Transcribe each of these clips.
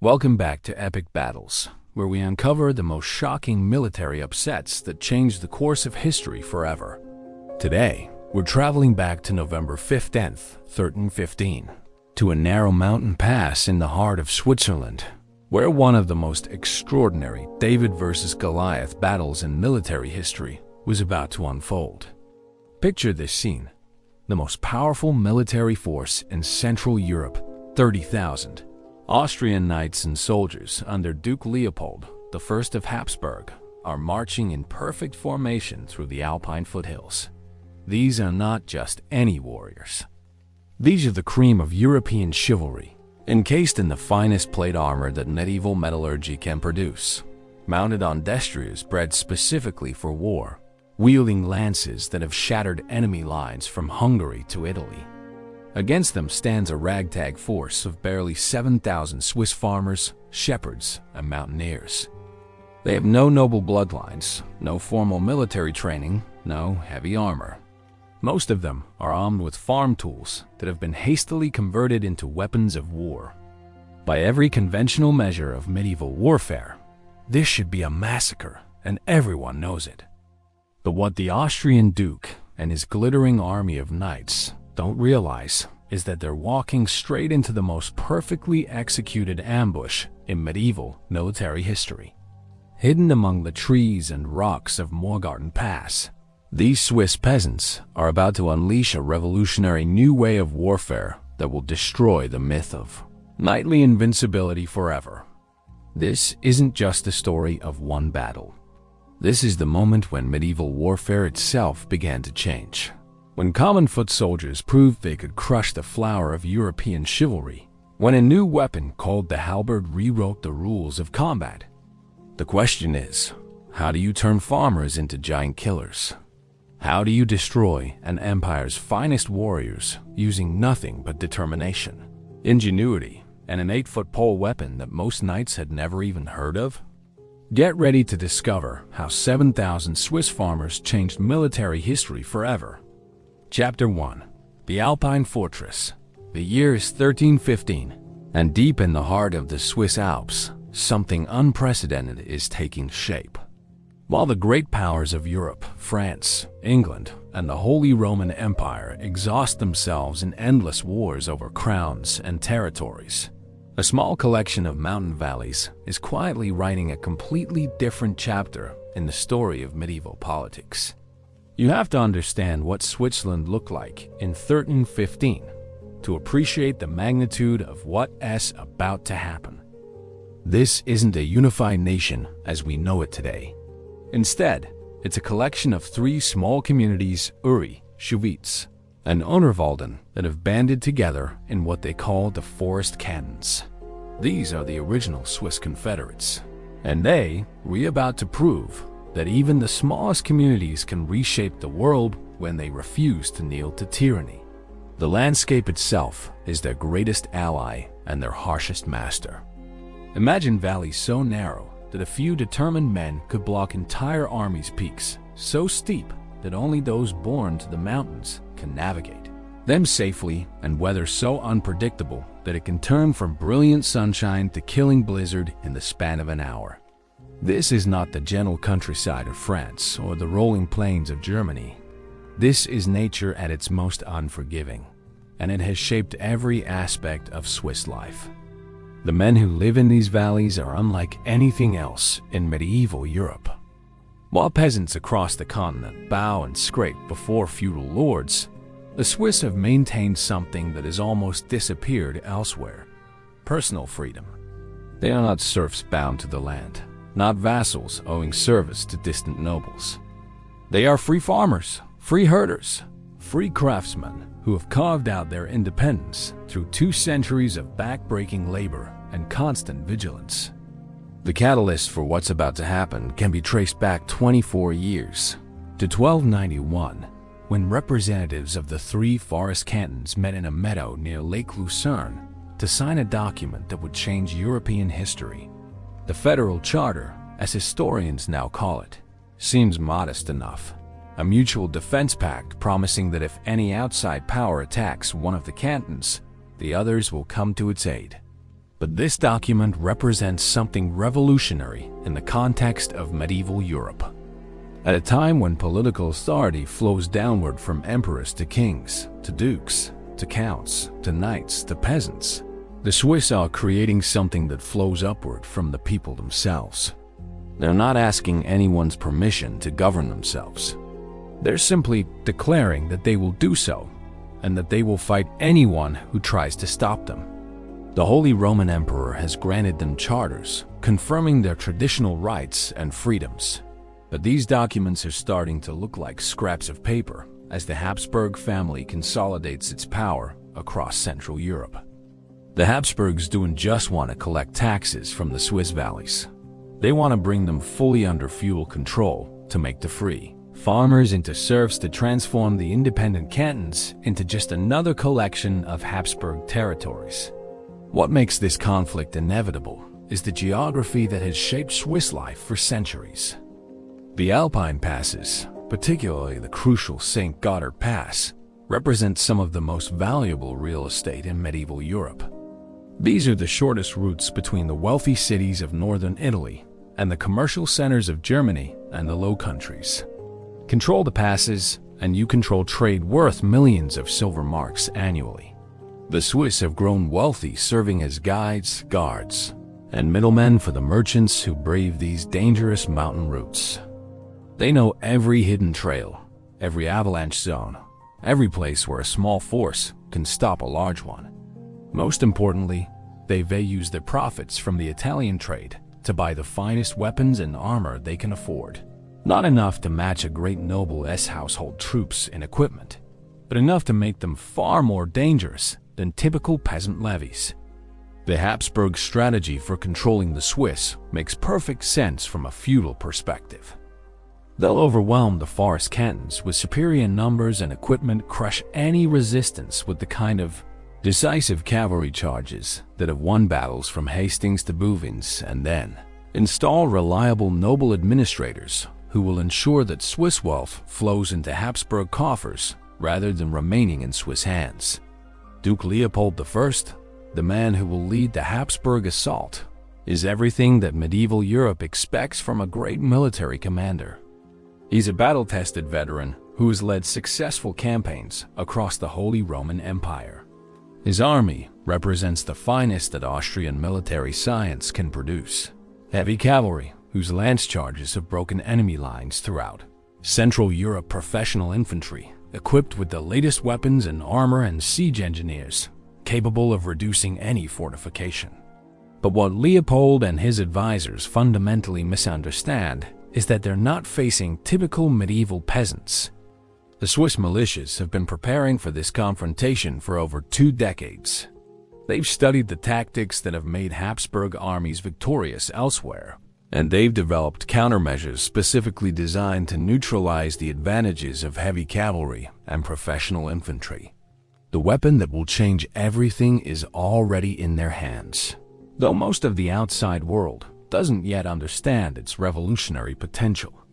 Welcome back to Epic Battles, where we uncover the most shocking military upsets that changed the course of history forever. Today, we're traveling back to November 15th, 1315, to a narrow mountain pass in the heart of Switzerland, where one of the most extraordinary David versus Goliath battles in military history was about to unfold. Picture this scene: the most powerful military force in Central Europe, 30,000 Austrian knights and soldiers under Duke Leopold I of Habsburg, are marching in perfect formation through the Alpine foothills. These are not just any warriors. These are the cream of European chivalry, encased in the finest plate armor that medieval metallurgy can produce, mounted on destriers bred specifically for war, wielding lances that have shattered enemy lines from Hungary to Italy. Against them stands a ragtag force of barely 7,000 Swiss farmers, shepherds, and mountaineers. They have no noble bloodlines, no formal military training, no heavy armor. Most of them are armed with farm tools that have been hastily converted into weapons of war. By every conventional measure of medieval warfare, this should be a massacre, and everyone knows it. But what the Austrian Duke and his glittering army of knights don't realize is that they're walking straight into the most perfectly executed ambush in medieval military history. Hidden among the trees and rocks of Morgarten Pass, these Swiss peasants are about to unleash a revolutionary new way of warfare that will destroy the myth of knightly invincibility forever. This isn't just the story of one battle. This is the moment when medieval warfare itself began to change. When common foot soldiers proved they could crush the flower of European chivalry, when a new weapon called the halberd rewrote the rules of combat. The question is, how do you turn farmers into giant killers? How do you destroy an empire's finest warriors using nothing but determination, ingenuity, and an 8-foot pole weapon that most knights had never even heard of? Get ready to discover how 7,000 Swiss farmers changed military history forever. Chapter 1. The Alpine Fortress. The year is 1315, and deep in the heart of the Swiss Alps, something unprecedented is taking shape. While the great powers of Europe, France, England, and the Holy Roman Empire exhaust themselves in endless wars over crowns and territories, a small collection of mountain valleys is quietly writing a completely different chapter in the story of medieval politics. You have to understand what Switzerland looked like in 1315 to appreciate the magnitude of what is about to happen. This isn't a unified nation as we know it today. Instead, it's a collection of 3 small communities, Uri, Schwyz, and Unterwalden, that have banded together in what they call the Forest Cantons. These are the original Swiss Confederates, and we're about to prove that even the smallest communities can reshape the world when they refuse to kneel to tyranny. The landscape itself is their greatest ally and their harshest master. Imagine valleys so narrow that a few determined men could block entire armies' peaks, so steep that only those born to the mountains can navigate them safely, and weather so unpredictable that it can turn from brilliant sunshine to killing blizzard in the span of an hour. This is not the gentle countryside of France or the rolling plains of Germany. This is nature at its most unforgiving, and it has shaped every aspect of Swiss life. The men who live in these valleys are unlike anything else in medieval Europe. While peasants across the continent bow and scrape before feudal lords, the Swiss have maintained something that has almost disappeared elsewhere: personal freedom. They are not serfs bound to the land, not vassals owing service to distant nobles. They are free farmers, free herders, free craftsmen who have carved out their independence through 2 centuries of back-breaking labor and constant vigilance. The catalyst for what's about to happen can be traced back 24 years, to 1291, when representatives of the 3 forest cantons met in a meadow near Lake Lucerne to sign a document that would change European history. The Federal Charter, as historians now call it, seems modest enough. A mutual defense pact promising that if any outside power attacks one of the cantons, the others will come to its aid. But this document represents something revolutionary in the context of medieval Europe. At a time when political authority flows downward from emperors to kings, to dukes, to counts, to knights, to peasants, the Swiss are creating something that flows upward from the people themselves. They're not asking anyone's permission to govern themselves. They're simply declaring that they will do so, and that they will fight anyone who tries to stop them. The Holy Roman Emperor has granted them charters, confirming their traditional rights and freedoms. But these documents are starting to look like scraps of paper as the Habsburg family consolidates its power across Central Europe. The Habsburgs don't just want to collect taxes from the Swiss valleys. They want to bring them fully under feudal control to make the free farmers into serfs, to transform the independent cantons into just another collection of Habsburg territories. What makes this conflict inevitable is the geography that has shaped Swiss life for centuries. The Alpine passes, particularly the crucial St. Gotthard Pass, represent some of the most valuable real estate in medieval Europe. These are the shortest routes between the wealthy cities of northern Italy and the commercial centers of Germany and the Low Countries. Control the passes, and you control trade worth millions of silver marks annually. The Swiss have grown wealthy serving as guides, guards, and middlemen for the merchants who brave these dangerous mountain routes. They know every hidden trail, every avalanche zone, every place where a small force can stop a large one. Most importantly, they use their profits from the Italian trade to buy the finest weapons and armor they can afford. Not enough to match a great noble's household troops in equipment, but enough to make them far more dangerous than typical peasant levies. The Habsburg strategy for controlling the Swiss makes perfect sense from a feudal perspective. They'll overwhelm the forest cantons with superior numbers and equipment, crush any resistance with the kind of decisive cavalry charges that have won battles from Hastings to Bouvines, and then install reliable noble administrators who will ensure that Swiss wealth flows into Habsburg coffers rather than remaining in Swiss hands. Duke Leopold I, the man who will lead the Habsburg assault, is everything that medieval Europe expects from a great military commander. He's a battle-tested veteran who has led successful campaigns across the Holy Roman Empire. His army represents the finest that Austrian military science can produce. Heavy cavalry, whose lance charges have broken enemy lines throughout Central Europe, professional infantry, equipped with the latest weapons and armor, and siege engineers, capable of reducing any fortification. But what Leopold and his advisors fundamentally misunderstand is that they're not facing typical medieval peasants. The Swiss militias have been preparing for this confrontation for over 2 decades. They've studied the tactics that have made Habsburg armies victorious elsewhere, and they've developed countermeasures specifically designed to neutralize the advantages of heavy cavalry and professional infantry. The weapon that will change everything is already in their hands, though most of the outside world doesn't yet understand its revolutionary potential.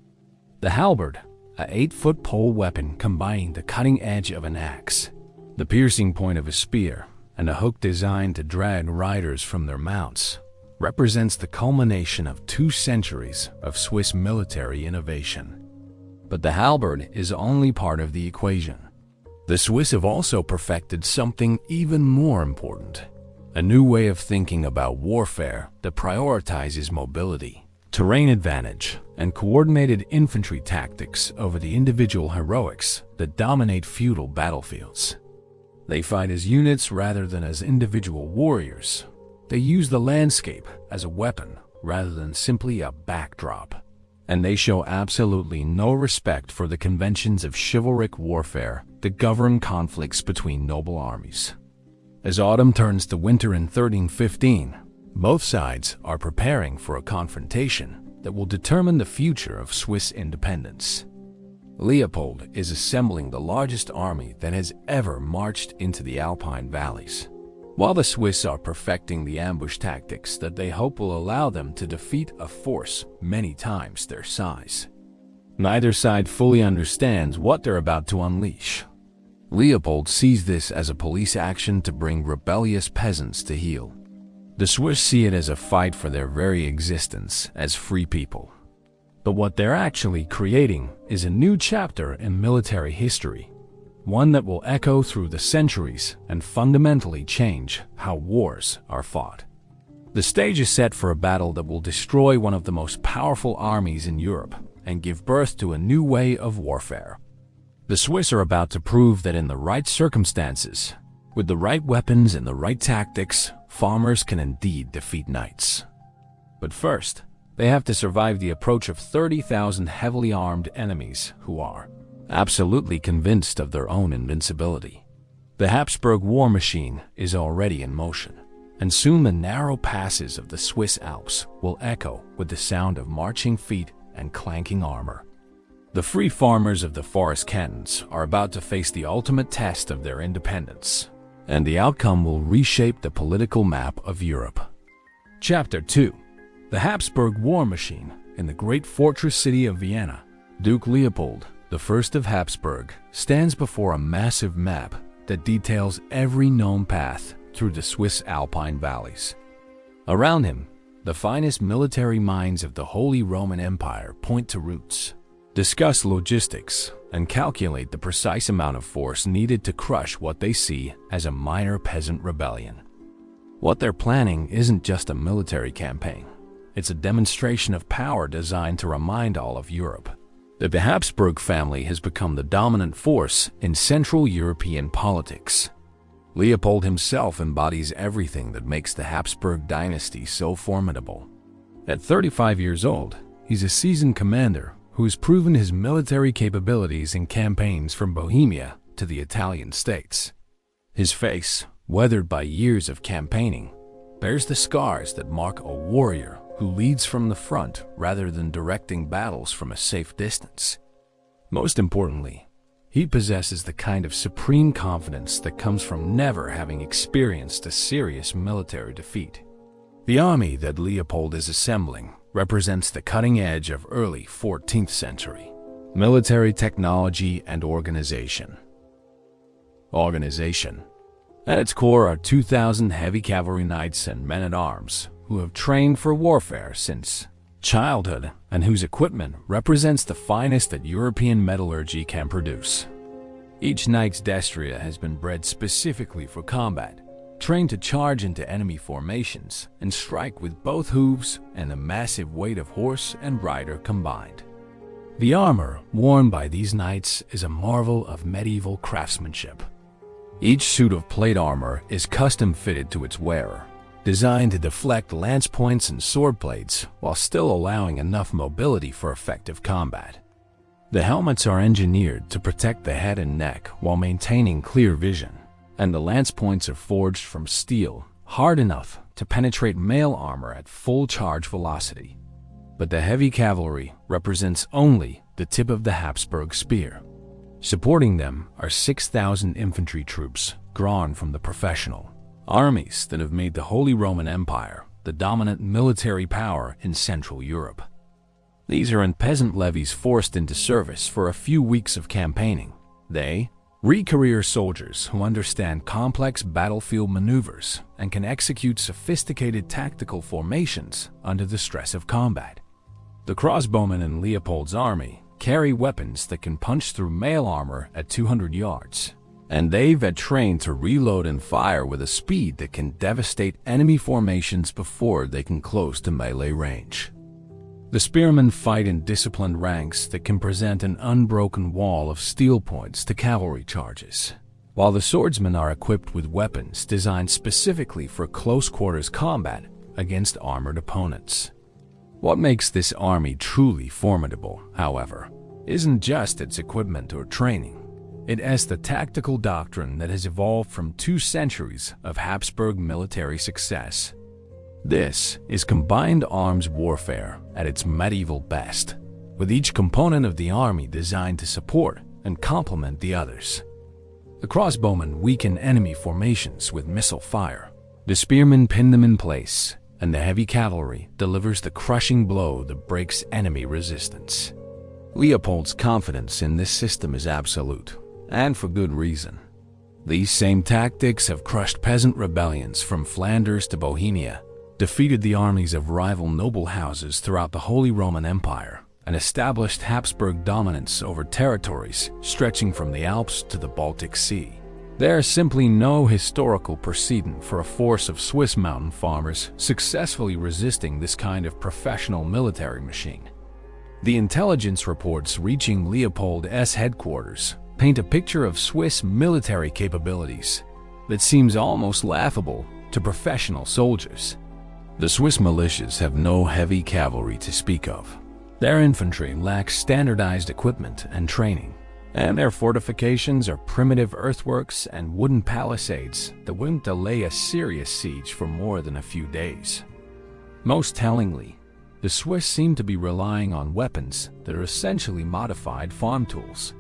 The halberd, a 8-foot pole weapon combining the cutting edge of an axe, the piercing point of a spear, and a hook designed to drag riders from their mounts, represents the culmination of 2 centuries of Swiss military innovation. But the halberd is only part of the equation. The Swiss have also perfected something even more important: a new way of thinking about warfare that prioritizes mobility, terrain advantage, and coordinated infantry tactics over the individual heroics that dominate feudal battlefields. They fight as units rather than as individual warriors. They use the landscape as a weapon rather than simply a backdrop. And they show absolutely no respect for the conventions of chivalric warfare that govern conflicts between noble armies. As autumn turns to winter in 1315, both sides are preparing for a confrontation that will determine the future of Swiss independence. Leopold is assembling the largest army that has ever marched into the Alpine valleys, while the Swiss are perfecting the ambush tactics that they hope will allow them to defeat a force many times their size. Neither side fully understands what they're about to unleash. Leopold sees this as a police action to bring rebellious peasants to heel. The Swiss see it as a fight for their very existence as free people. But what they're actually creating is a new chapter in military history, one that will echo through the centuries and fundamentally change how wars are fought. The stage is set for a battle that will destroy one of the most powerful armies in Europe and give birth to a new way of warfare. The Swiss are about to prove that in the right circumstances, with the right weapons and the right tactics, farmers can indeed defeat knights. But first, they have to survive the approach of 30,000 heavily armed enemies who are absolutely convinced of their own invincibility. The Habsburg war machine is already in motion, and soon the narrow passes of the Swiss Alps will echo with the sound of marching feet and clanking armor. The free farmers of the forest cantons are about to face the ultimate test of their independence, and the outcome will reshape the political map of Europe. Chapter 2. The Habsburg war machine in the great fortress city of Vienna. Duke Leopold I of Habsburg stands before a massive map that details every known path through the Swiss Alpine valleys. Around him, the finest military minds of the Holy Roman Empire point to routes, discuss logistics, and calculate the precise amount of force needed to crush what they see as a minor peasant rebellion. What they're planning isn't just a military campaign. It's a demonstration of power designed to remind all of Europe that the Habsburg family has become the dominant force in Central European politics. Leopold himself embodies everything that makes the Habsburg dynasty so formidable. At 35 years old, he's a seasoned commander who has proven his military capabilities in campaigns from Bohemia to the Italian states. His face, weathered by years of campaigning, bears the scars that mark a warrior who leads from the front rather than directing battles from a safe distance. Most importantly, he possesses the kind of supreme confidence that comes from never having experienced a serious military defeat. The army that Leopold is assembling represents the cutting edge of early 14th century military technology and organization. At its core are 2,000 heavy cavalry knights and men-at-arms who have trained for warfare since childhood and whose equipment represents the finest that European metallurgy can produce. Each knight's destrier has been bred specifically for combat, trained to charge into enemy formations and strike with both hooves and the massive weight of horse and rider combined. The armor worn by these knights is a marvel of medieval craftsmanship. Each suit of plate armor is custom fitted to its wearer, designed to deflect lance points and sword blades while still allowing enough mobility for effective combat. The helmets are engineered to protect the head and neck while maintaining clear vision, and the lance points are forged from steel, hard enough to penetrate mail armor at full charge velocity. But the heavy cavalry represents only the tip of the Habsburg spear. Supporting them are 6,000 infantry troops drawn from the professional armies that have made the Holy Roman Empire the dominant military power in Central Europe. These are peasant levies forced into service for a few weeks of campaigning. They career soldiers who understand complex battlefield maneuvers and can execute sophisticated tactical formations under the stress of combat. The crossbowmen in Leopold's army carry weapons that can punch through mail armor at 200 yards, and they've been trained to reload and fire with a speed that can devastate enemy formations before they can close to melee range. The spearmen fight in disciplined ranks that can present an unbroken wall of steel points to cavalry charges, while the swordsmen are equipped with weapons designed specifically for close-quarters combat against armored opponents. What makes this army truly formidable, however, isn't just its equipment or training. It has the tactical doctrine that has evolved from 2 centuries of Habsburg military success. This is combined arms warfare at its medieval best, with each component of the army designed to support and complement the others. The crossbowmen weaken enemy formations with missile fire. The spearmen pin them in place, and the heavy cavalry delivers the crushing blow that breaks enemy resistance. Leopold's confidence in this system is absolute, and for good reason. These same tactics have crushed peasant rebellions from Flanders to Bohemia defeated the armies of rival noble houses throughout the Holy Roman Empire, and established Habsburg dominance over territories stretching from the Alps to the Baltic Sea. There is simply no historical precedent for a force of Swiss mountain farmers successfully resisting this kind of professional military machine. The intelligence reports reaching Leopold's headquarters paint a picture of Swiss military capabilities that seems almost laughable to professional soldiers. The Swiss militias have no heavy cavalry to speak of. Their infantry lacks standardized equipment and training, and their fortifications are primitive earthworks and wooden palisades that wouldn't delay a serious siege for more than a few days. Most tellingly, the Swiss seem to be relying on weapons that are essentially modified farm tools.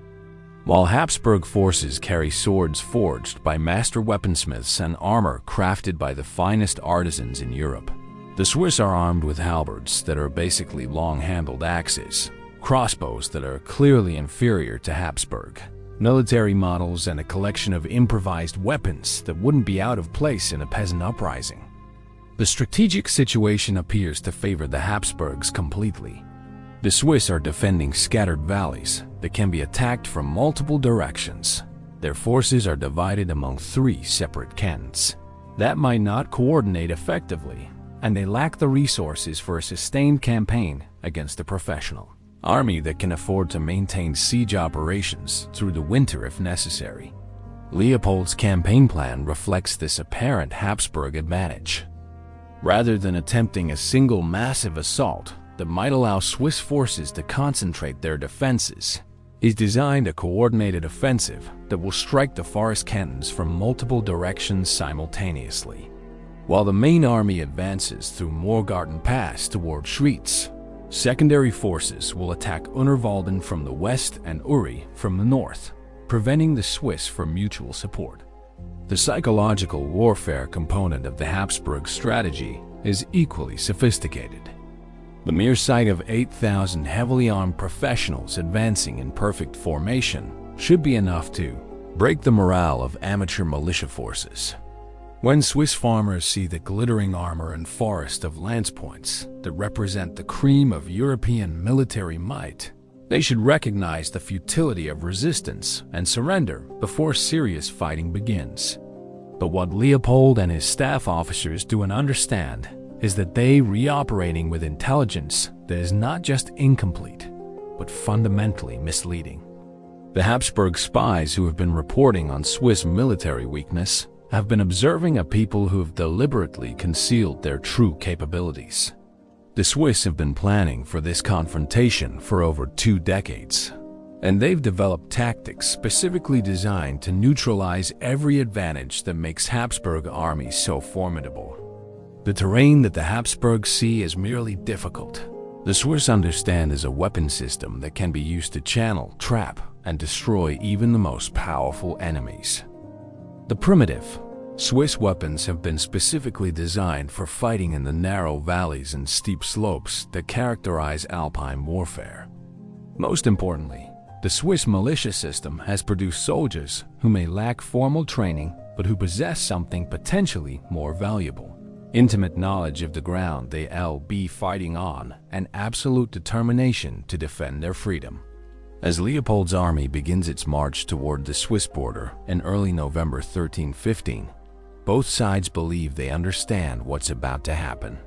While Habsburg forces carry swords forged by master weaponsmiths and armor crafted by the finest artisans in Europe, the Swiss are armed with halberds that are basically long-handled axes, crossbows that are clearly inferior to Habsburg, military models, and a collection of improvised weapons that wouldn't be out of place in a peasant uprising. The strategic situation appears to favor the Habsburgs completely. The Swiss are defending scattered valleys that can be attacked from multiple directions. Their forces are divided among 3 separate cantons that might not coordinate effectively, and they lack the resources for a sustained campaign against a professional army that can afford to maintain siege operations through the winter if necessary. Leopold's campaign plan reflects this apparent Habsburg advantage. Rather than attempting a single massive assault that might allow Swiss forces to concentrate their defenses, he's designed a coordinated offensive that will strike the forest cantons from multiple directions simultaneously. While the main army advances through Morgarten Pass toward Schwyz, secondary forces will attack Unnerwalden from the west and Uri from the north, preventing the Swiss from mutual support. The psychological warfare component of the Habsburg strategy is equally sophisticated. The mere sight of 8,000 heavily armed professionals advancing in perfect formation should be enough to break the morale of amateur militia forces. When Swiss farmers see the glittering armor and forest of lance points that represent the cream of European military might, they should recognize the futility of resistance and surrender before serious fighting begins. But what Leopold and his staff officers do not understand is that they reoperating with intelligence that is not just incomplete, but fundamentally misleading. The Habsburg spies who have been reporting on Swiss military weakness have been observing a people who have deliberately concealed their true capabilities. The Swiss have been planning for this confrontation for over 2 decades, and they've developed tactics specifically designed to neutralize every advantage that makes Habsburg armies so formidable. The terrain that the Habsburgs see is merely difficult. The Swiss understand as a weapon system that can be used to channel, trap, and destroy even the most powerful enemies. The primitive Swiss weapons have been specifically designed for fighting in the narrow valleys and steep slopes that characterize Alpine warfare. Most importantly, the Swiss militia system has produced soldiers who may lack formal training but who possess something potentially more valuable: intimate knowledge of the ground they'll be fighting on and absolute determination to defend their freedom. As Leopold's army begins its march toward the Swiss border in early November 1315, both sides believe they understand what's about to happen.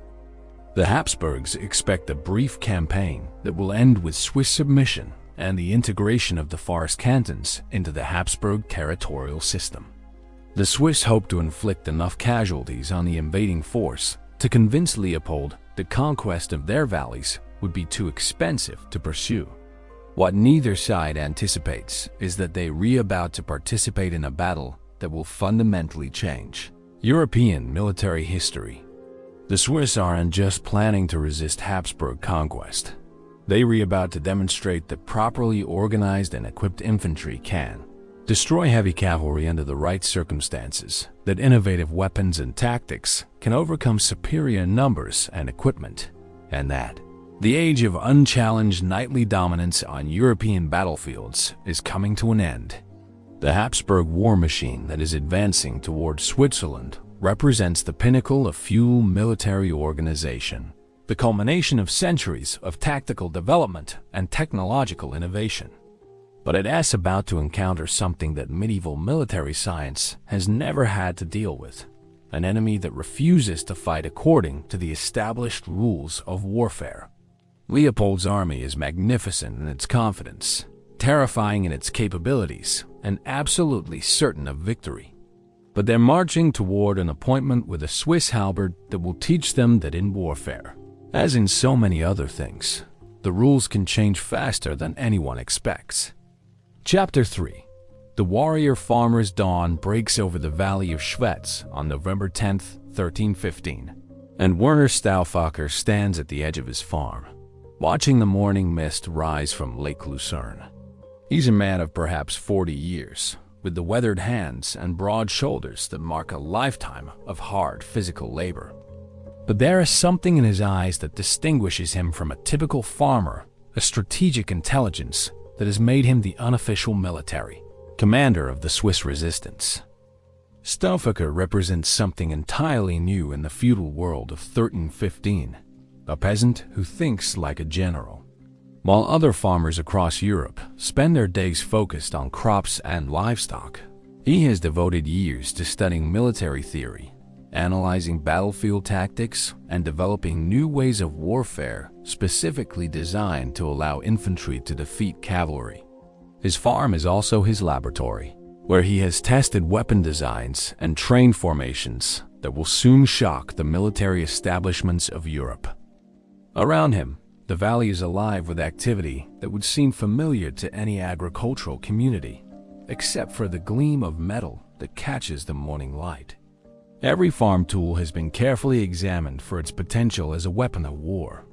The Habsburgs expect a brief campaign that will end with Swiss submission and the integration of the forest cantons into the Habsburg territorial system. The Swiss hope to inflict enough casualties on the invading force to convince Leopold that conquest of their valleys would be too expensive to pursue. What neither side anticipates is that they are about to participate in a battle that will fundamentally change European military history. The Swiss aren't just planning to resist Habsburg conquest. They are about to demonstrate that properly organized and equipped infantry can destroy heavy cavalry under the right circumstances, that innovative weapons and tactics can overcome superior numbers and equipment, and that the age of unchallenged knightly dominance on European battlefields is coming to an end. The Habsburg war machine that is advancing toward Switzerland represents the pinnacle of feudal military organization, the culmination of centuries of tactical development and technological innovation. But it is about to encounter something that medieval military science has never had to deal with: an enemy that refuses to fight according to the established rules of warfare. Leopold's army is magnificent in its confidence, terrifying in its capabilities, and absolutely certain of victory. But they're marching toward an appointment with a Swiss halberd that will teach them that in warfare, as in so many other things, the rules can change faster than anyone expects. Chapter 3. The warrior farmer's dawn breaks over the valley of Schwetz on November 10th, 1315, and Werner Stauffacher stands at the edge of his farm, watching the morning mist rise from Lake Lucerne. He's a man of perhaps 40 years, with the weathered hands and broad shoulders that mark a lifetime of hard physical labor. But there is something in his eyes that distinguishes him from a typical farmer, a strategic intelligence that has made him the unofficial military commander of the Swiss resistance. Stauffacher represents something entirely new in the feudal world of 1315, a peasant who thinks like a general. While other farmers across Europe spend their days focused on crops and livestock, he has devoted years to studying military theory, analyzing battlefield tactics, and developing new ways of warfare specifically designed to allow infantry to defeat cavalry. His farm is also his laboratory, where he has tested weapon designs and trained formations that will soon shock the military establishments of Europe. Around him, the valley is alive with activity that would seem familiar to any agricultural community, except for the gleam of metal that catches the morning light. Every farm tool has been carefully examined for its potential as a weapon of war.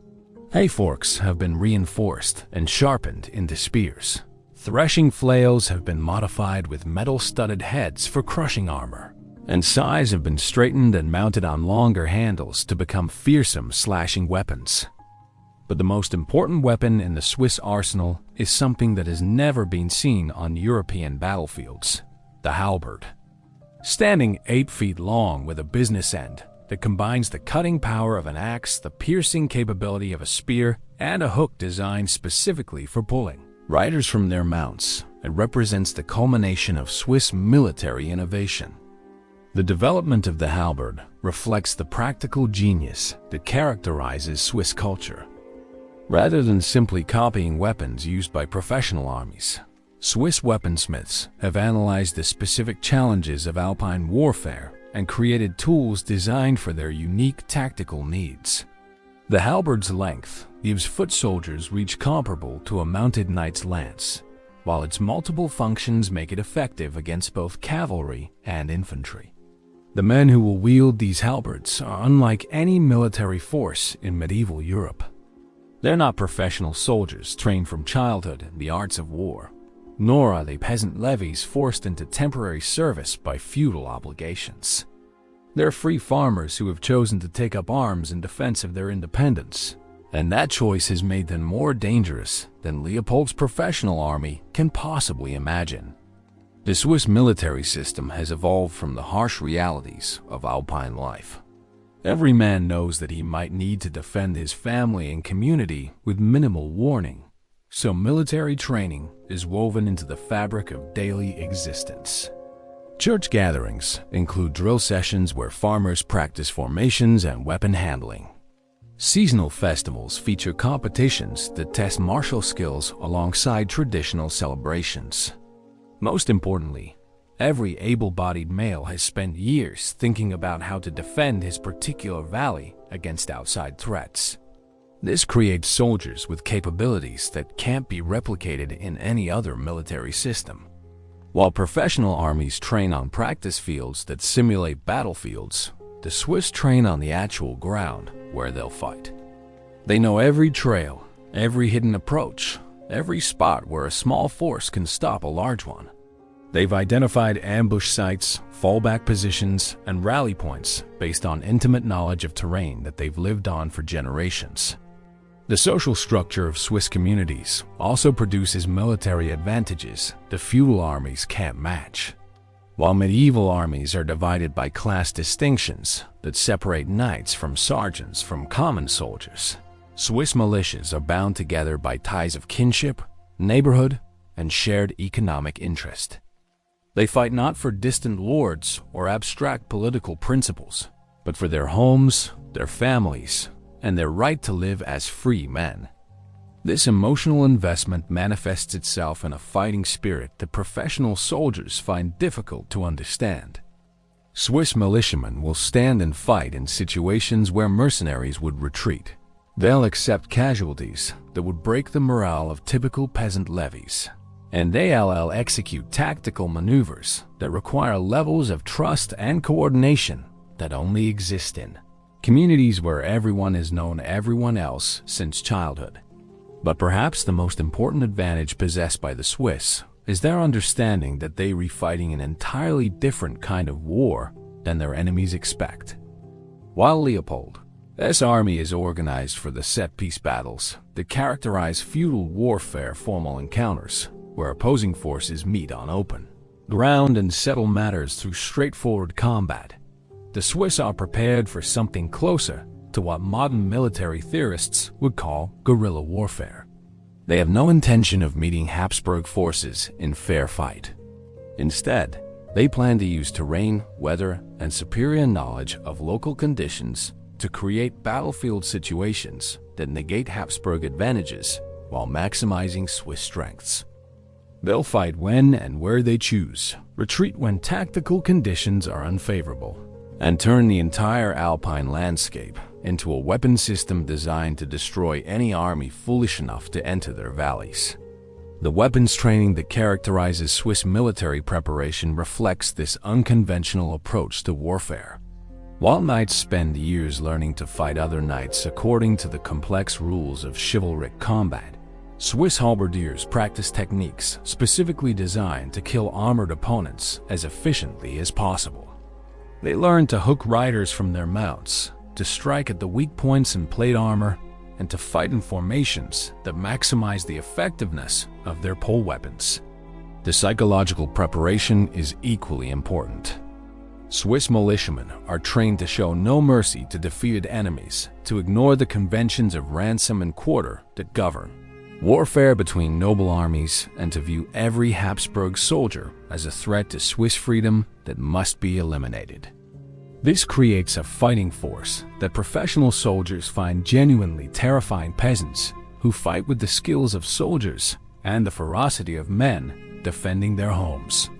Hay forks have been reinforced and sharpened into spears. Threshing flails have been modified with metal-studded heads for crushing armor, and scythes have been straightened and mounted on longer handles to become fearsome slashing weapons. But the most important weapon in the Swiss arsenal is something that has never been seen on European battlefields: the halberd. Standing 8 feet long with a business end that combines the cutting power of an axe, the piercing capability of a spear, and a hook designed specifically for pulling riders from their mounts, it represents the culmination of Swiss military innovation. The development of the halberd reflects the practical genius that characterizes Swiss culture. Rather than simply copying weapons used by professional armies, Swiss weaponsmiths have analyzed the specific challenges of Alpine warfare and created tools designed for their unique tactical needs. The halberd's length gives foot soldiers reach comparable to a mounted knight's lance, while its multiple functions make it effective against both cavalry and infantry. The men who will wield these halberds are unlike any military force in medieval Europe. They're not professional soldiers trained from childhood in the arts of war, nor are they peasant levies forced into temporary service by feudal obligations. They're free farmers who have chosen to take up arms in defense of their independence, and that choice has made them more dangerous than Leopold's professional army can possibly imagine. The Swiss military system has evolved from the harsh realities of Alpine life. Every man knows that he might need to defend his family and community with minimal warning, so military training is woven into the fabric of daily existence. Church gatherings include drill sessions where farmers practice formations and weapon handling. Seasonal festivals feature competitions that test martial skills alongside traditional celebrations. Most importantly, every able-bodied male has spent years thinking about how to defend his particular valley against outside threats. This creates soldiers with capabilities that can't be replicated in any other military system. While professional armies train on practice fields that simulate battlefields, the Swiss train on the actual ground where they'll fight. They know every trail, every hidden approach, every spot where a small force can stop a large one. They've identified ambush sites, fallback positions, and rally points based on intimate knowledge of terrain that they've lived on for generations. The social structure of Swiss communities also produces military advantages the feudal armies can't match. While medieval armies are divided by class distinctions that separate knights from sergeants from common soldiers, Swiss militias are bound together by ties of kinship, neighborhood, and shared economic interest. They fight not for distant lords or abstract political principles, but for their homes, their families, and their right to live as free men. This emotional investment manifests itself in a fighting spirit that professional soldiers find difficult to understand. Swiss militiamen will stand and fight in situations where mercenaries would retreat. They'll accept casualties that would break the morale of typical peasant levies. And they'll execute tactical maneuvers that require levels of trust and coordination that only exist in communities where everyone has known everyone else since childhood. But perhaps the most important advantage possessed by the Swiss is their understanding that they are fighting an entirely different kind of war than their enemies expect. While Leopold's army is organized for the set-piece battles that characterize feudal warfare, formal encounters, where opposing forces meet on open ground and settle matters through straightforward combat, the Swiss are prepared for something closer to what modern military theorists would call guerrilla warfare. They have no intention of meeting Habsburg forces in fair fight. Instead, they plan to use terrain, weather, and superior knowledge of local conditions to create battlefield situations that negate Habsburg advantages while maximizing Swiss strengths. They'll fight when and where they choose, retreat when tactical conditions are unfavorable, and turn the entire Alpine landscape into a weapon system designed to destroy any army foolish enough to enter their valleys. The weapons training that characterizes Swiss military preparation reflects this unconventional approach to warfare. While knights spend years learning to fight other knights according to the complex rules of chivalric combat, Swiss halberdiers practice techniques specifically designed to kill armored opponents as efficiently as possible. They learn to hook riders from their mounts, to strike at the weak points in plate armor, and to fight in formations that maximize the effectiveness of their pole weapons. The psychological preparation is equally important. Swiss militiamen are trained to show no mercy to defeated enemies, to ignore the conventions of ransom and quarter that govern warfare between noble armies, and to view every Habsburg soldier as a threat to Swiss freedom that must be eliminated. This creates a fighting force that professional soldiers find genuinely terrifying peasants who fight with the skills of soldiers and the ferocity of men defending their homes.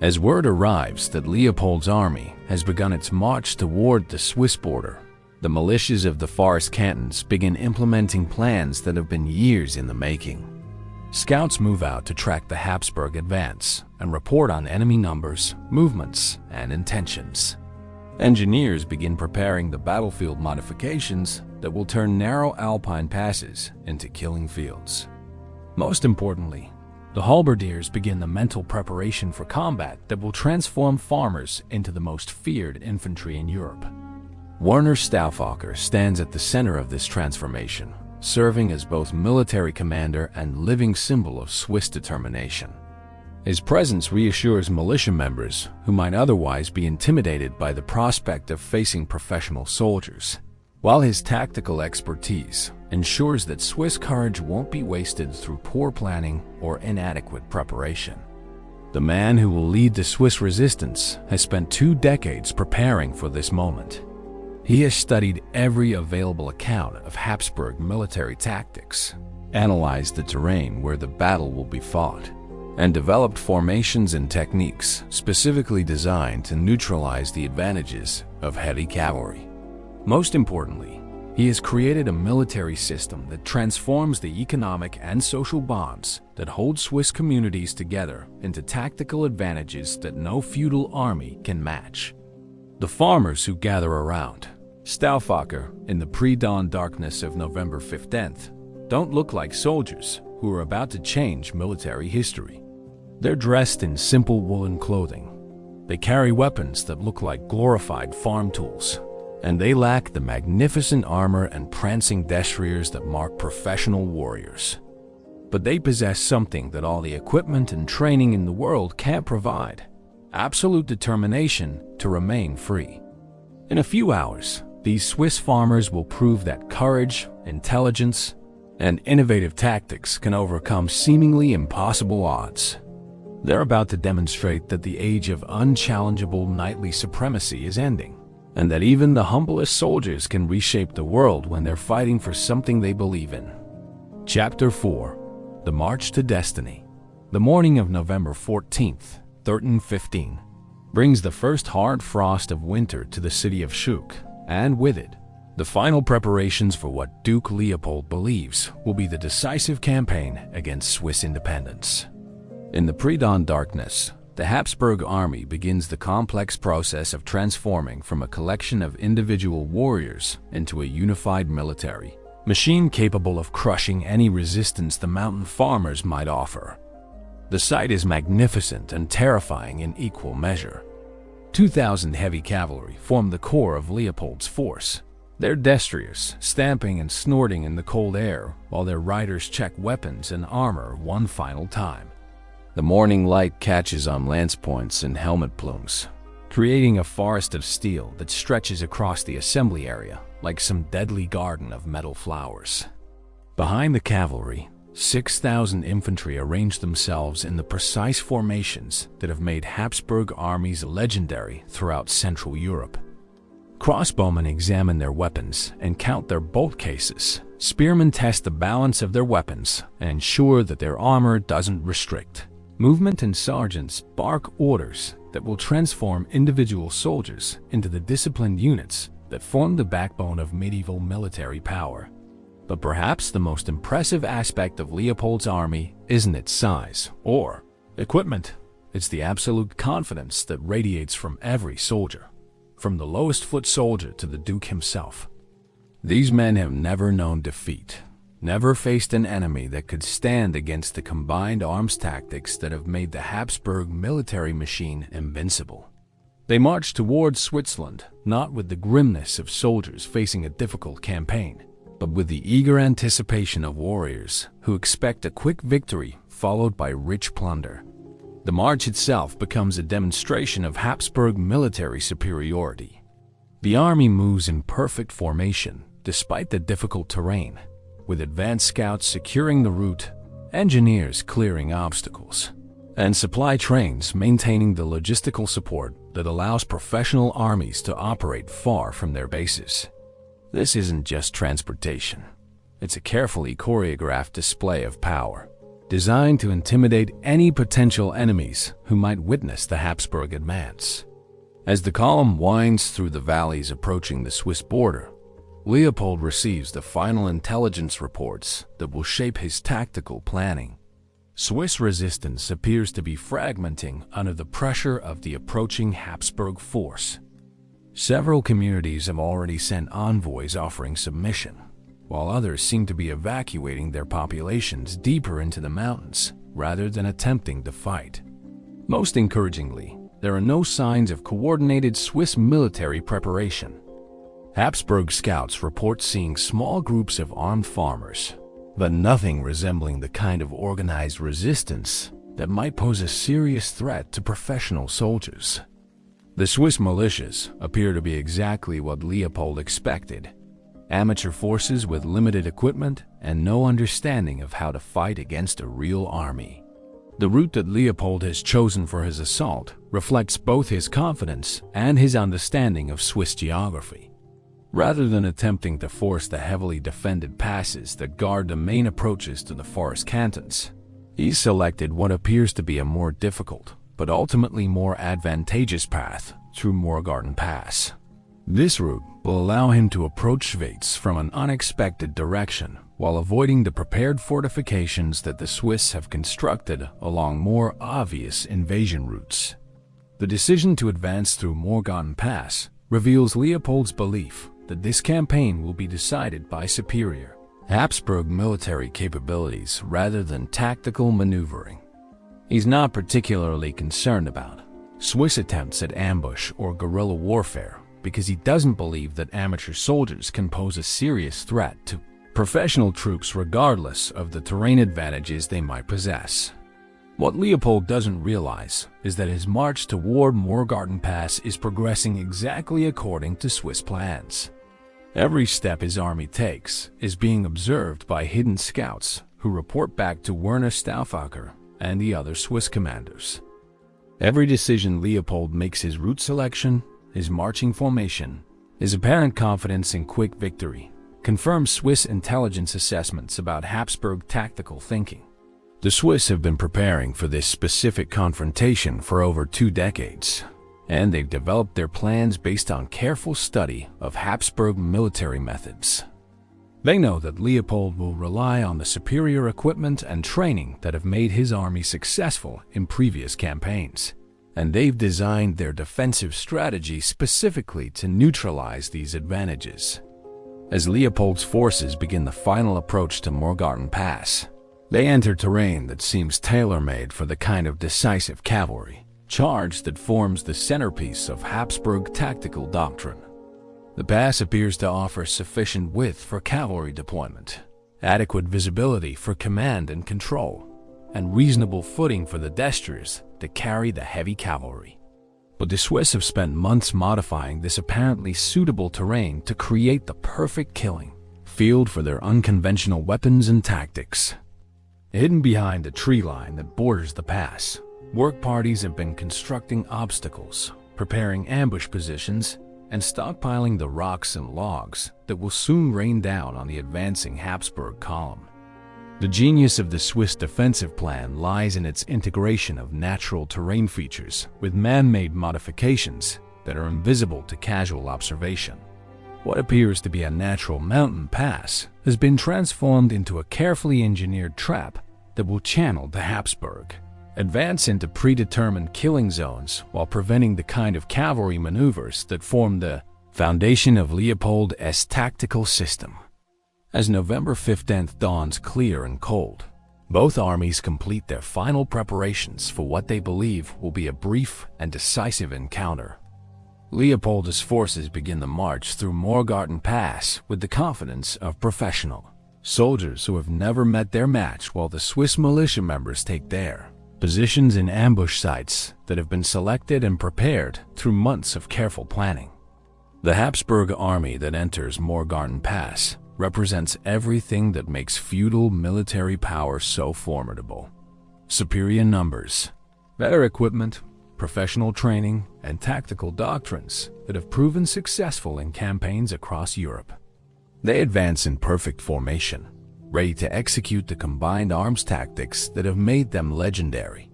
As word arrives that Leopold's army has begun its march toward the Swiss border, the militias of the forest cantons begin implementing plans that have been years in the making. Scouts move out to track the Habsburg advance and report on enemy numbers, movements, and intentions. Engineers begin preparing the battlefield modifications that will turn narrow Alpine passes into killing fields. Most importantly, the halberdiers begin the mental preparation for combat that will transform farmers into the most feared infantry in Europe. Werner Stauffacher stands at the center of this transformation, serving as both military commander and living symbol of Swiss determination. His presence reassures militia members who might otherwise be intimidated by the prospect of facing professional soldiers, while his tactical expertise ensures that Swiss courage won't be wasted through poor planning or inadequate preparation. The man who will lead the Swiss resistance has spent 2 decades preparing for this moment. He has studied every available account of Habsburg military tactics, analyzed the terrain where the battle will be fought, and developed formations and techniques specifically designed to neutralize the advantages of heavy cavalry. Most importantly, he has created a military system that transforms the economic and social bonds that hold Swiss communities together into tactical advantages that no feudal army can match. The farmers who gather around Stauffacher in the pre-dawn darkness of November 15th don't look like soldiers who are about to change military history. They're dressed in simple woolen clothing. They carry weapons that look like glorified farm tools, and they lack the magnificent armor and prancing destriers that mark professional warriors. But they possess something that all the equipment and training in the world can't provide: absolute determination to remain free. In a few hours, these Swiss farmers will prove that courage, intelligence, and innovative tactics can overcome seemingly impossible odds. They're about to demonstrate that the age of unchallengeable knightly supremacy is ending, and that even the humblest soldiers can reshape the world when they're fighting for something they believe in. Chapter 4. The March to Destiny. The morning of November 14th, 1315, brings the first hard frost of winter to the city of Schuck, and with it, the final preparations for what Duke Leopold believes will be the decisive campaign against Swiss independence. In the pre-dawn darkness, the Habsburg army begins the complex process of transforming from a collection of individual warriors into a unified military machine capable of crushing any resistance the mountain farmers might offer. The sight is magnificent and terrifying in equal measure. 2,000 heavy cavalry form the core of Leopold's force. They're destrious, stamping and snorting in the cold air while their riders check weapons and armor one final time. The morning light catches on lance points and helmet plumes, creating a forest of steel that stretches across the assembly area like some deadly garden of metal flowers. Behind the cavalry, 6,000 infantry arrange themselves in the precise formations that have made Habsburg armies legendary throughout Central Europe. Crossbowmen examine their weapons and count their bolt cases. Spearmen test the balance of their weapons and ensure that their armor doesn't restrict movement, and sergeants bark orders that will transform individual soldiers into the disciplined units that form the backbone of medieval military power. But perhaps the most impressive aspect of Leopold's army isn't its size or equipment. It's the absolute confidence that radiates from every soldier, from the lowest foot soldier to the Duke himself. These men have never known defeat, never faced an enemy that could stand against the combined arms tactics that have made the Habsburg military machine invincible. They march towards Switzerland, not with the grimness of soldiers facing a difficult campaign, but with the eager anticipation of warriors who expect a quick victory followed by rich plunder. The march itself becomes a demonstration of Habsburg military superiority. The army moves in perfect formation despite the difficult terrain, with advanced scouts securing the route, engineers clearing obstacles, and supply trains maintaining the logistical support that allows professional armies to operate far from their bases. This isn't just transportation. It's a carefully choreographed display of power, designed to intimidate any potential enemies who might witness the Habsburg advance. As the column winds through the valleys approaching the Swiss border, Leopold receives the final intelligence reports that will shape his tactical planning. Swiss resistance appears to be fragmenting under the pressure of the approaching Habsburg force. Several communities have already sent envoys offering submission, while others seem to be evacuating their populations deeper into the mountains rather than attempting to fight. Most encouragingly, there are no signs of coordinated Swiss military preparation. Habsburg scouts report seeing small groups of armed farmers, but nothing resembling the kind of organized resistance that might pose a serious threat to professional soldiers. The Swiss militias appear to be exactly what Leopold expected: amateur forces with limited equipment and no understanding of how to fight against a real army. The route that Leopold has chosen for his assault reflects both his confidence and his understanding of Swiss geography. Rather than attempting to force the heavily defended passes that guard the main approaches to the forest cantons, he's selected what appears to be a more difficult, but ultimately more advantageous path through Morgarten Pass. This route will allow him to approach Schwyz from an unexpected direction while avoiding the prepared fortifications that the Swiss have constructed along more obvious invasion routes. The decision to advance through Morgarten Pass reveals Leopold's belief that this campaign will be decided by superior Habsburg military capabilities rather than tactical maneuvering. He's not particularly concerned about Swiss attempts at ambush or guerrilla warfare because he doesn't believe that amateur soldiers can pose a serious threat to professional troops regardless of the terrain advantages they might possess. What Leopold doesn't realize is that his march toward Morgarten Pass is progressing exactly according to Swiss plans. Every step his army takes is being observed by hidden scouts who report back to Werner Stauffacher and the other Swiss commanders. Every decision Leopold makes, his route selection, his marching formation, his apparent confidence in quick victory, confirms Swiss intelligence assessments about Habsburg tactical thinking. The Swiss have been preparing for this specific confrontation for over 2 decades, and they've developed their plans based on careful study of Habsburg military methods. They know that Leopold will rely on the superior equipment and training that have made his army successful in previous campaigns, and they've designed their defensive strategy specifically to neutralize these advantages. As Leopold's forces begin the final approach to Morgarten Pass, they enter terrain that seems tailor-made for the kind of decisive cavalry charge that forms the centerpiece of Habsburg tactical doctrine. The pass appears to offer sufficient width for cavalry deployment, adequate visibility for command and control, and reasonable footing for the destriers that carry the heavy cavalry. But the Swiss have spent months modifying this apparently suitable terrain to create the perfect killing field for their unconventional weapons and tactics. Hidden behind the tree line that borders the pass, work parties have been constructing obstacles, preparing ambush positions, and stockpiling the rocks and logs that will soon rain down on the advancing Habsburg column. The genius of the Swiss defensive plan lies in its integration of natural terrain features with man-made modifications that are invisible to casual observation. What appears to be a natural mountain pass has been transformed into a carefully engineered trap that will channel the Habsburg, advance into predetermined killing zones while preventing the kind of cavalry maneuvers that form the foundation of Leopold's tactical system. As November 15th dawns clear and cold, both armies complete their final preparations for what they believe will be a brief and decisive encounter. Leopold's forces begin the march through Morgarten Pass with the confidence of professional soldiers who have never met their match, while the Swiss militia members take their positions in ambush sites that have been selected and prepared through months of careful planning. The Habsburg army that enters Morgarten Pass represents everything that makes feudal military power so formidable. Superior numbers, better equipment, professional training, and tactical doctrines that have proven successful in campaigns across Europe. They advance in perfect formation, ready to execute the combined arms tactics that have made them legendary.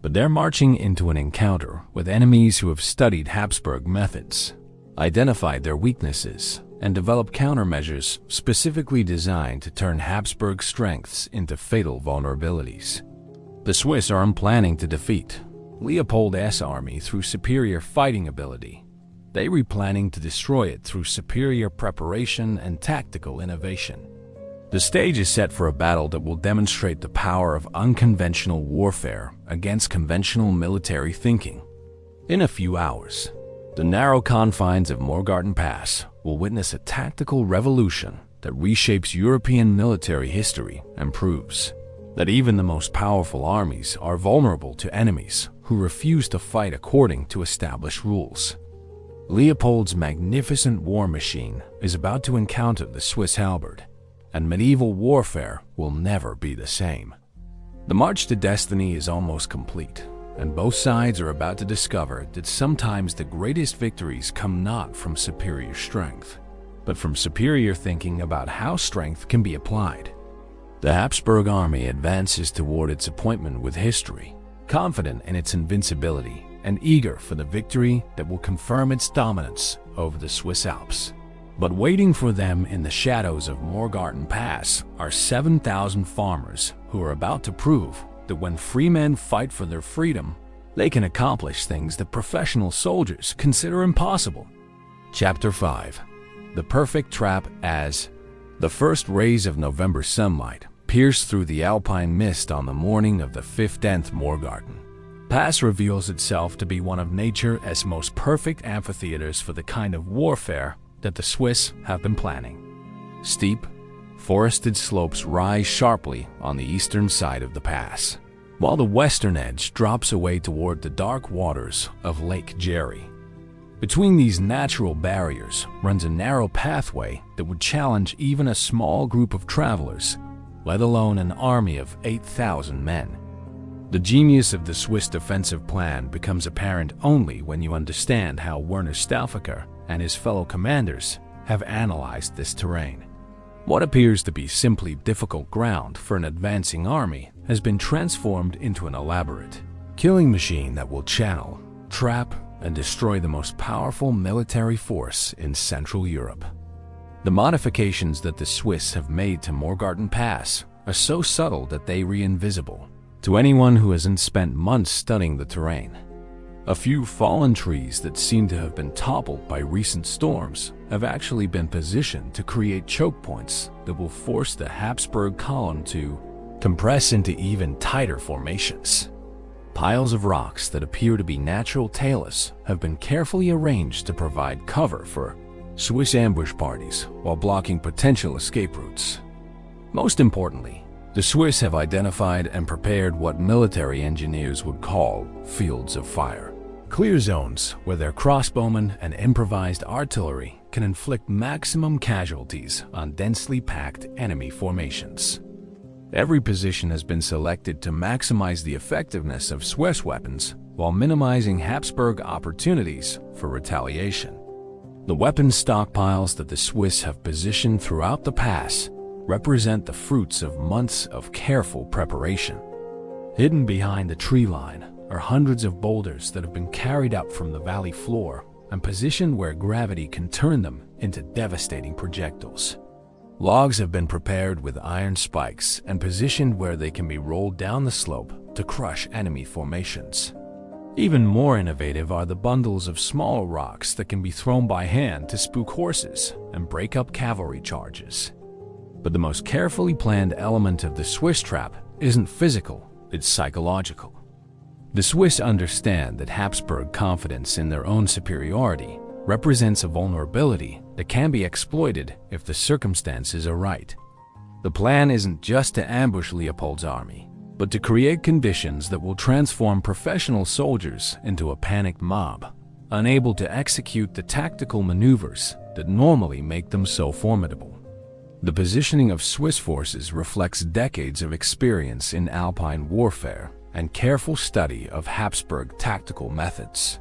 But they're marching into an encounter with enemies who have studied Habsburg methods, identified their weaknesses, and developed countermeasures specifically designed to turn Habsburg strengths into fatal vulnerabilities. The Swiss aren't planning to defeat Leopold's army through superior fighting ability. They were planning to destroy it through superior preparation and tactical innovation. The stage is set for a battle that will demonstrate the power of unconventional warfare against conventional military thinking. In a few hours, the narrow confines of Morgarten Pass will witness a tactical revolution that reshapes European military history and proves that even the most powerful armies are vulnerable to enemies who refuse to fight according to established rules. Leopold's magnificent war machine is about to encounter the Swiss halberd, and medieval warfare will never be the same. The march to destiny is almost complete, and both sides are about to discover that sometimes the greatest victories come not from superior strength, but from superior thinking about how strength can be applied. The Habsburg army advances toward its appointment with history, confident in its invincibility and eager for the victory that will confirm its dominance over the Swiss Alps. But waiting for them in the shadows of Morgarten Pass are 7,000 farmers who are about to prove that when free men fight for their freedom, they can accomplish things that professional soldiers consider impossible. Chapter 5. The Perfect Trap. As the first rays of November sunlight pierce through the Alpine mist on the morning of the 15th Morgarten Pass reveals itself to be one of nature's most perfect amphitheaters for the kind of warfare that the Swiss have been planning. Steep, forested slopes rise sharply on the eastern side of the pass, while the western edge drops away toward the dark waters of Lake Jerry. Between these natural barriers runs a narrow pathway that would challenge even a small group of travelers, let alone an army of 8,000 men. The genius of the Swiss defensive plan becomes apparent only when you understand how Werner Stauffacher and his fellow commanders have analyzed this terrain. What appears to be simply difficult ground for an advancing army has been transformed into an elaborate killing machine that will channel, trap, and destroy the most powerful military force in Central Europe. The modifications that the Swiss have made to Morgarten Pass are so subtle that they are invisible to anyone who hasn't spent months studying the terrain. A few fallen trees that seem to have been toppled by recent storms have actually been positioned to create choke points that will force the Habsburg column to compress into even tighter formations. Piles of rocks that appear to be natural talus have been carefully arranged to provide cover for Swiss ambush parties while blocking potential escape routes. Most importantly, the Swiss have identified and prepared what military engineers would call fields of fire, clear zones where their crossbowmen and improvised artillery can inflict maximum casualties on densely packed enemy formations. Every position has been selected to maximize the effectiveness of Swiss weapons while minimizing Habsburg opportunities for retaliation. The weapon stockpiles that the Swiss have positioned throughout the pass represent the fruits of months of careful preparation. Hidden behind the tree line are hundreds of boulders that have been carried up from the valley floor and positioned where gravity can turn them into devastating projectiles. Logs have been prepared with iron spikes and positioned where they can be rolled down the slope to crush enemy formations. Even more innovative are the bundles of smaller rocks that can be thrown by hand to spook horses and break up cavalry charges. But the most carefully planned element of the Swiss trap isn't physical, it's psychological. The Swiss understand that Habsburg confidence in their own superiority represents a vulnerability that can be exploited if the circumstances are right. The plan isn't just to ambush Leopold's army, but to create conditions that will transform professional soldiers into a panicked mob, unable to execute the tactical maneuvers that normally make them so formidable. The positioning of Swiss forces reflects decades of experience in Alpine warfare and careful study of Habsburg tactical methods.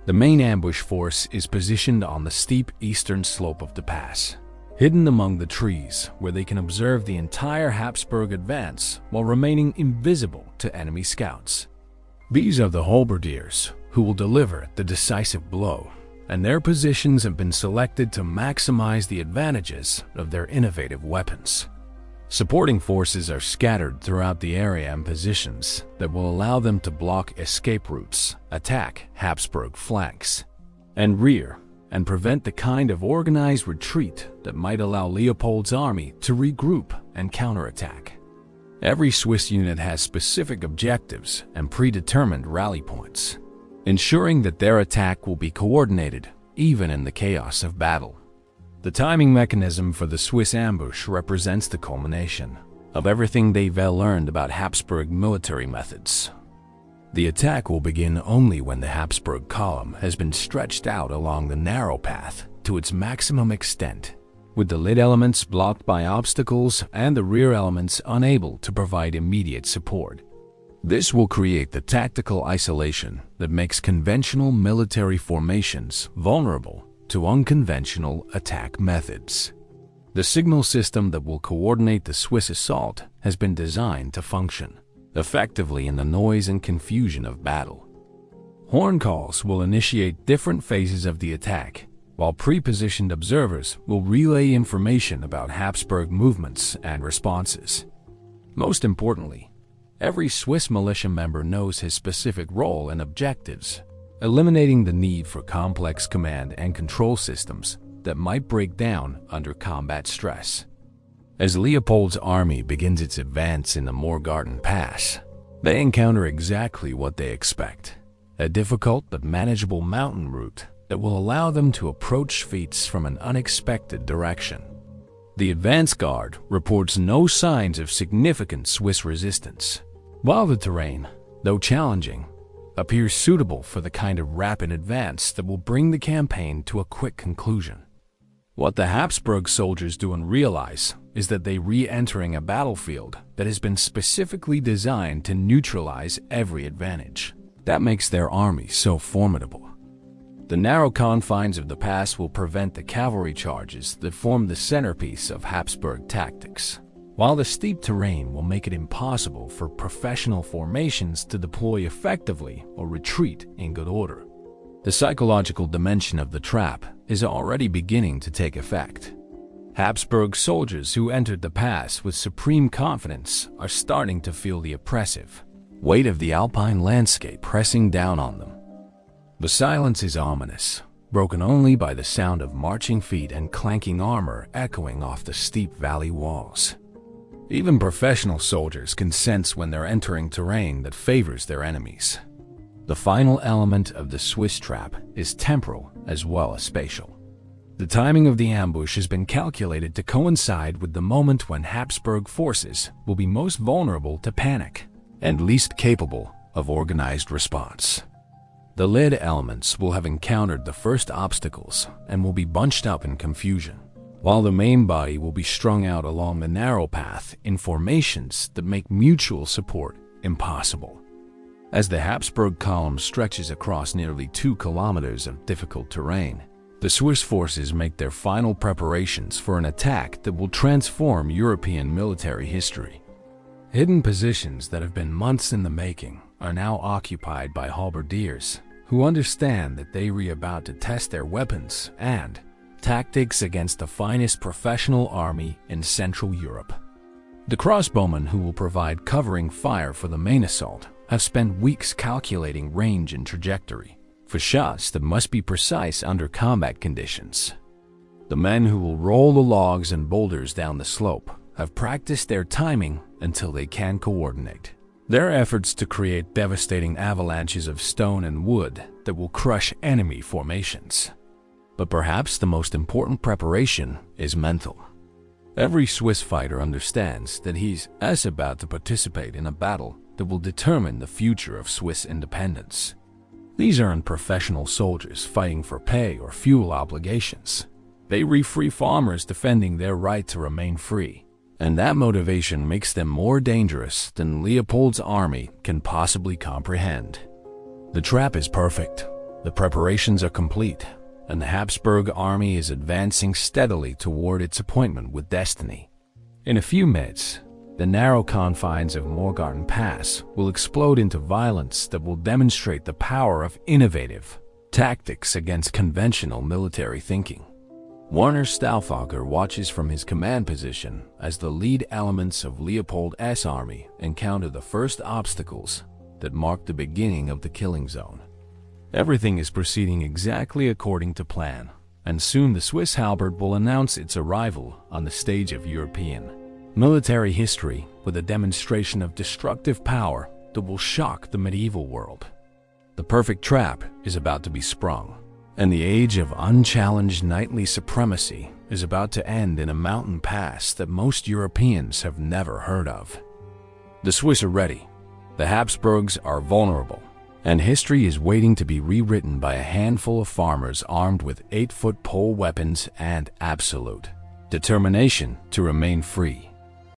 The main ambush force is positioned on the steep eastern slope of the pass, hidden among the trees where they can observe the entire Habsburg advance while remaining invisible to enemy scouts. These are the halberdiers who will deliver the decisive blow, and their positions have been selected to maximize the advantages of their innovative weapons. Supporting forces are scattered throughout the area and positions that will allow them to block escape routes, attack Habsburg flanks and rear, and prevent the kind of organized retreat that might allow Leopold's army to regroup and counterattack. Every Swiss unit has specific objectives and predetermined rally points, ensuring that their attack will be coordinated even in the chaos of battle. The timing mechanism for the Swiss ambush represents the culmination of everything they've learned about Habsburg military methods. The attack will begin only when the Habsburg column has been stretched out along the narrow path to its maximum extent, with the lead elements blocked by obstacles and the rear elements unable to provide immediate support. This will create the tactical isolation that makes conventional military formations vulnerable to unconventional attack methods. The signal system that will coordinate the Swiss assault has been designed to function effectively in the noise and confusion of battle. Horn calls will initiate different phases of the attack, while pre-positioned observers will relay information about Habsburg movements and responses. Most importantly, every Swiss militia member knows his specific role and objectives, eliminating the need for complex command and control systems that might break down under combat stress. As Leopold's army begins its advance in the Morgarten Pass, they encounter exactly what they expect: a difficult but manageable mountain route that will allow them to approach feats from an unexpected direction. The advance guard reports no signs of significant Swiss resistance. While the terrain, though challenging, appears suitable for the kind of rapid advance that will bring the campaign to a quick conclusion. What the Habsburg soldiers do and realize is that they re-entering a battlefield that has been specifically designed to neutralize every advantage. That makes their army so formidable. The narrow confines of the pass will prevent the cavalry charges that form the centerpiece of Habsburg tactics, while the steep terrain will make it impossible for professional formations to deploy effectively or retreat in good order. The psychological dimension of the trap is already beginning to take effect. Habsburg soldiers who entered the pass with supreme confidence are starting to feel the oppressive weight of the Alpine landscape pressing down on them. The silence is ominous, broken only by the sound of marching feet and clanking armor echoing off the steep valley walls. Even professional soldiers can sense when they're entering terrain that favors their enemies. The final element of the Swiss trap is temporal as well as spatial. The timing of the ambush has been calculated to coincide with the moment when Habsburg forces will be most vulnerable to panic and least capable of organized response. The lead elements will have encountered the first obstacles and will be bunched up in confusion, while the main body will be strung out along the narrow path in formations that make mutual support impossible. As the Habsburg column stretches across nearly 2 kilometers of difficult terrain, the Swiss forces make their final preparations for an attack that will transform European military history. Hidden positions that have been months in the making are now occupied by halberdiers who understand that they are about to test their weapons and tactics against the finest professional army in Central Europe. The crossbowmen who will provide covering fire for the main assault have spent weeks calculating range and trajectory for shots that must be precise under combat conditions. The men who will roll the logs and boulders down the slope have practiced their timing until they can coordinate. Their efforts to create devastating avalanches of stone and wood that will crush enemy formations. But perhaps the most important preparation is mental. Every Swiss fighter understands that he's about to participate in a battle that will determine the future of Swiss independence. These aren't professional soldiers fighting for pay or fuel obligations. They are free farmers defending their right to remain free. And that motivation makes them more dangerous than Leopold's army can possibly comprehend. The trap is perfect, the preparations are complete, and the Habsburg army is advancing steadily toward its appointment with destiny. In a few minutes, the narrow confines of Morgarten Pass will explode into violence that will demonstrate the power of innovative tactics against conventional military thinking. Werner Stauffacher watches from his command position as the lead elements of Leopold's army encounter the first obstacles that mark the beginning of the killing zone. Everything is proceeding exactly according to plan, and soon the Swiss halberd will announce its arrival on the stage of European military history with a demonstration of destructive power that will shock the medieval world. The perfect trap is about to be sprung, and the age of unchallenged knightly supremacy is about to end in a mountain pass that most Europeans have never heard of. The Swiss are ready, the Habsburgs are vulnerable, and history is waiting to be rewritten by a handful of farmers armed with 8-foot pole weapons and absolute determination to remain free.